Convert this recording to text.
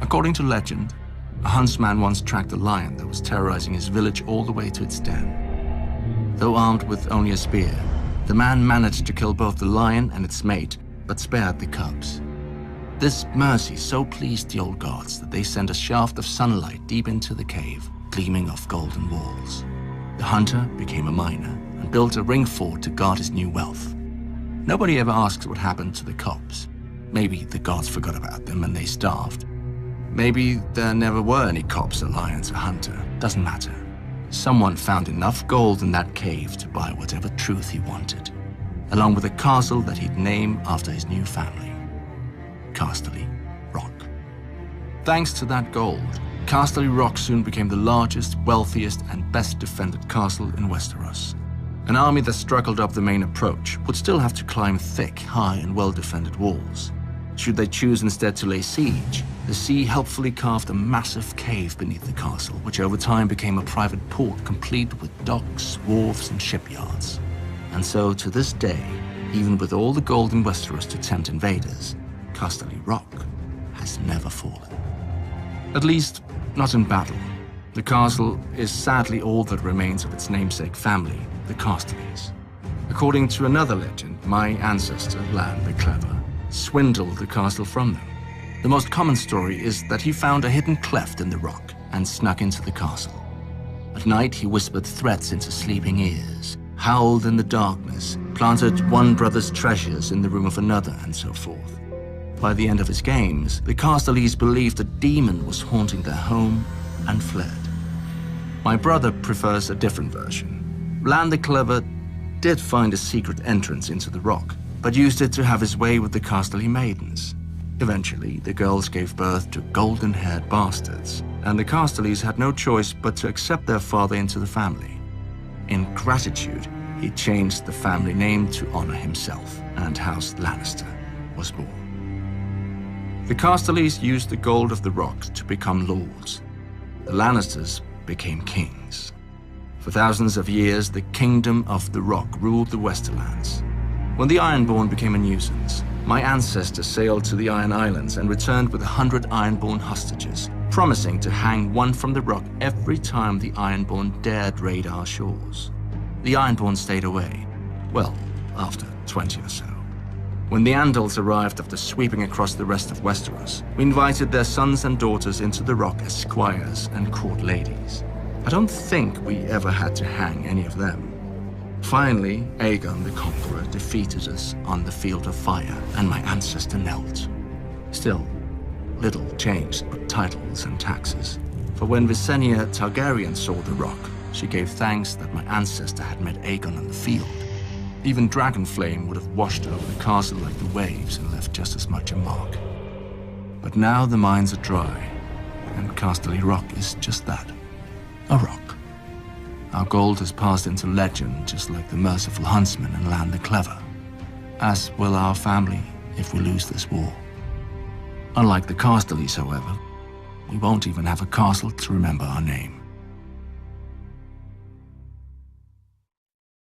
According to legend, a huntsman once tracked a lion that was terrorizing his village all the way to its den. Though armed with only a spear, the man managed to kill both the lion and its mate, but spared the cubs. This mercy so pleased the old gods that they sent a shaft of sunlight deep into the cave, gleaming off golden walls. The hunter became a miner and built a ring fort to guard his new wealth. Nobody ever asks what happened to the cubs. Maybe the gods forgot about them and they starved. Maybe there never were any cubs or lions or hunter. Doesn't matter. Someone found enough gold in that cave to buy whatever truth he wanted, along with a castle that he'd name after his new family. Casterly Rock. Thanks to that gold, Casterly Rock soon became the largest, wealthiest, and best defended castle in Westeros. An army that struggled up the main approach would still have to climb thick, high, and well-defended walls. Should they choose instead to lay siege, the sea helpfully carved a massive cave beneath the castle, which over time became a private port complete with docks, wharves, and shipyards. And so, to this day, even with all the gold in Westeros to tempt invaders, Casterly Rock has never fallen. At least, not in battle. The castle is sadly all that remains of its namesake family, the Casterlys. According to another legend, my ancestor, Lan the Clever, swindled the castle from them. The most common story is that he found a hidden cleft in the rock and snuck into the castle. At night, he whispered threats into sleeping ears, howled in the darkness, planted one brother's treasures in the room of another, and so forth. By the end of his games, the Casterlys believed a demon was haunting their home and fled. My brother prefers a different version. Lan the Clever did find a secret entrance into the rock, but used it to have his way with the Casterly maidens. Eventually, the girls gave birth to golden-haired bastards, and the Casterlys had no choice but to accept their father into the family. In gratitude, he changed the family name to honor himself, and House Lannister was born. The Casterlys used the gold of the rock to become lords. The Lannisters became kings. For thousands of years, the Kingdom of the Rock ruled the Westerlands. When the Ironborn became a nuisance, my ancestors sailed to the Iron Islands and returned with 100 Ironborn hostages, promising to hang one from the rock every time the Ironborn dared raid our shores. The Ironborn stayed away, well, after 20 or so. When the Andals arrived after sweeping across the rest of Westeros, we invited their sons and daughters into the rock as squires and court ladies. I don't think we ever had to hang any of them. Finally, Aegon the Conqueror defeated us on the Field of Fire, and my ancestor knelt. Still, little changed but titles and taxes. For when Visenya Targaryen saw the rock, she gave thanks that my ancestor had met Aegon on the field. Even Dragonflame would have washed over the castle like the waves and left just as much a mark. But now the mines are dry, and Casterly Rock is just that, a rock. Our gold has passed into legend, just like the merciful huntsman and Lan the Clever. As will our family if we lose this war. Unlike the Casterlys, however, we won't even have a castle to remember our name.